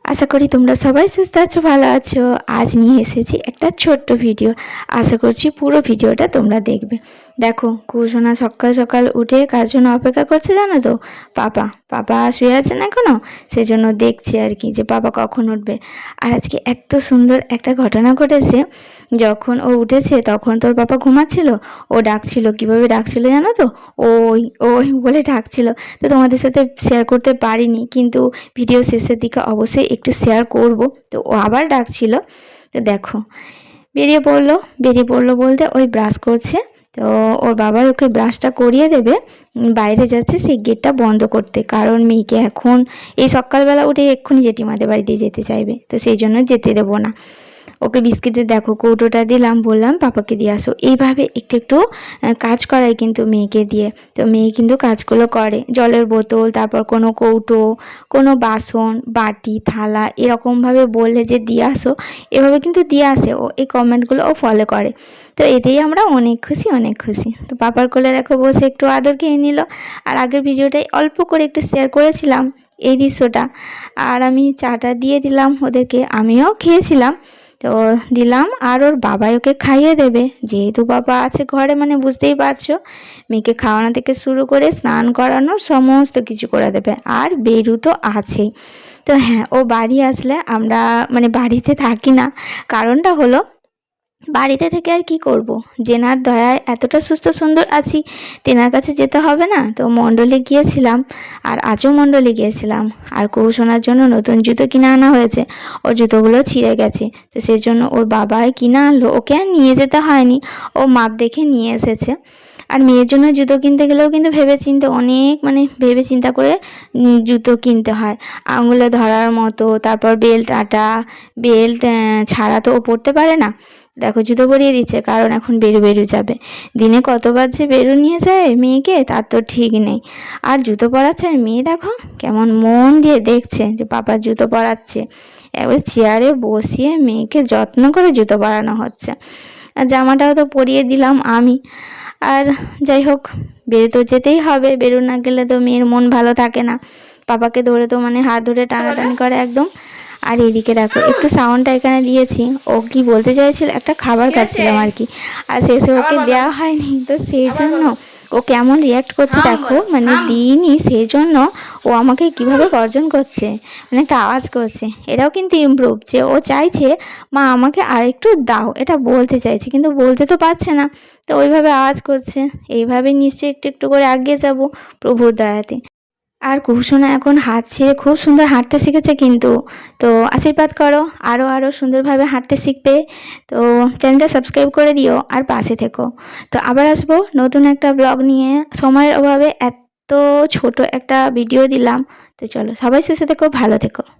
আশা করি তোমরা সবাই সুস্থ আছো, ভালো আছো। আজ নিয়ে এসেছি একটা ছোট্ট ভিডিও। আশা করছি পুরো ভিডিওটা তোমরা দেখবে। দেখো কুসুনা সকাল সকাল উঠে কার জন্য অপেক্ষা করছে জানো তো? পাপা পাপা শুয়ে আছেন এখনও, সেই জন্য দেখছি আর কি যে পাপা কখন উঠবে। আর আজকে এত সুন্দর একটা ঘটনা ঘটেছে। যখন ও উঠেছে তখন তোর পাপা ঘুমাচ্ছিল, ও ডাকছিল। কিভাবে ডাকছিল জানো তো? ওই ওই বলে ডাকছিল। তো তোমাদের সাথে শেয়ার করতে পারিনি, কিন্তু ভিডিও শেষের দিকে অবশ্যই একটু শেয়ার করব। তো ও আবার ডাকছিল। তো দেখো বেরিয়ে পড়লো বলতে ওই ব্রাশ করছে। তো ওর বাবা ওকে ব্রাশটা করিয়ে দেবে, বাইরে যাচ্ছে সেই গেটটা বন্ধ করতে, কারণ মেয়েকে এখন এই সকালবেলা উঠে এক্ষুনি জেঠিমাদের বাড়িতে যেতে চাইবে, তো সেই জন্য যেতে দেবো না। ওকে বিস্কিটের দেখো কৌটোটা দিলাম, বললাম পাপাকে দিয়ে আসো। এইভাবে একটু একটু কাজ করাই কিন্তু মেয়েকে দিয়ে। তো মেয়ে কিন্তু কাজগুলো করে, জলের বোতল, তারপর কোনো কৌটো, কোনো বাসন বাটি থালা এরকমভাবে বললে যে দিয়ে আসো, এভাবে কিন্তু দিয়ে আসে ও। এই কমেন্টগুলো ও ফলো করে। তো এতেই আমরা অনেক খুশি, অনেক খুশি। তো পাপার কোলে দেখো বসে একটু আদর খেয়ে নিল। আর আগের ভিডিওটাই অল্প করে একটু শেয়ার করেছিলাম এই দৃশ্যটা। আর আমি চাটা দিয়ে দিলাম ওদেরকে, আমিও খেয়েছিলাম। তো দিলাম, আর ওর বাবাই ওকে খাইয়ে দেবে, যেহেতু বাবা আছে ঘরে, মানে বুঝতেই পারছো। মেয়েকে খাওয়ানো থেকে শুরু করে স্নান করানো সমস্ত কিছু করে দেবে। আর বেরু তো আছেই। তো হ্যাঁ, ও বাড়ি আসলে আমরা মানে বাড়িতে থাকি না। কারণটা হলো, বাড়িতে থেকে আর কি করব, জেনার দয়ায় এতটা সুস্থ সুন্দর আছি, তেনার কাছে যেতে হবে না? তো মণ্ডলে গিয়েছিলাম, আর আজও মণ্ডলে গিয়েছিলাম। আর কৌশনার জন্য নতুন জুতো কিনে আনা হয়েছে, ওর জুতোগুলো ছিঁড়ে গেছে। তো সেই জন্য ওর বাবাই কিনে আনলো, ওকে আর নিয়ে যেতে হয়নি, ও মাপ দেখে নিয়ে এসেছে। আর মেয়ের জন্য জুতো কিনতে গেলেও কিন্তু ভেবে চিন্তে অনেক, মানে ভেবে চিন্তা করে জুতো কিনতে হয়। আঙুলে ধরার মতো, তারপর বেল্ট বেল্ট ছাড়া তো ও পরতে পারে না। দেখো জুতো পরিয়ে দিচ্ছে, কারণ এখন বেরু যাবে। দিনে কতবার যে বেরু নিয়ে যায় মেয়েকে তার তো ঠিক নেই। আর জুতো পরাচ্ছে, মেয়ে দেখো কেমন মন দিয়ে দেখছে যে পাপার জুতো পরাচ্ছে। এবার চেয়ারে বসিয়ে মেয়েকে যত্ন করে জুতো পরানো হচ্ছে। আর জামাটাও তো পরিয়ে দিলাম আমি। আর যাই হোক, বেরু তো যেতেই হবে, বেরু না গেলে তো মেয়ের মন ভালো থাকে না। পাপাকে ধরে তো মানে হাত ধরে টানাটানি করে একদম। আর এদিকে দেখো একটু সাউন্ডটা এখানে দিয়েছি, ও কি বলতে চাইছিল, একটা খাবার খাচ্ছিলাম আর কি, আর শেষে ওকে দেওয়া হয়নি। তো সেই জন্য ও কেমন রিয়াক্ট করছে দেখো, মানে দিইনি সেই জন্য ও আমাকে কিভাবে গর্জন করছে, মানে একটা আওয়াজ করছে। এটাও কিন্তু ইমপ্রুভ, যে ও চাইছে মা আমাকে আরেকটু দাও, এটা বলতে চাইছে কিন্তু বলতে তো পারছে না। তো ওইভাবে আওয়াজ করছে। এইভাবে নিশ্চয়ই একটু একটু করে এগিয়ে যাব প্রভুর দয়াতে। আর কুসুনা এখন হাত ছেড়ে খুব সুন্দর হাঁটতে শিখেছে কিন্তু। তো আশীর্বাদ করো, আরও সুন্দরভাবে হাঁটতে শিখবে। তো চ্যানেলটা সাবস্ক্রাইব করে দিও আর পাশে থেকো। তো আবার আসবো নতুন একটা ব্লগ নিয়ে। সময়ের অভাবে এত ছোট একটা ভিডিও দিলাম। তো চলো, সবাই সুস্থ থেকো, ভালো থেকো।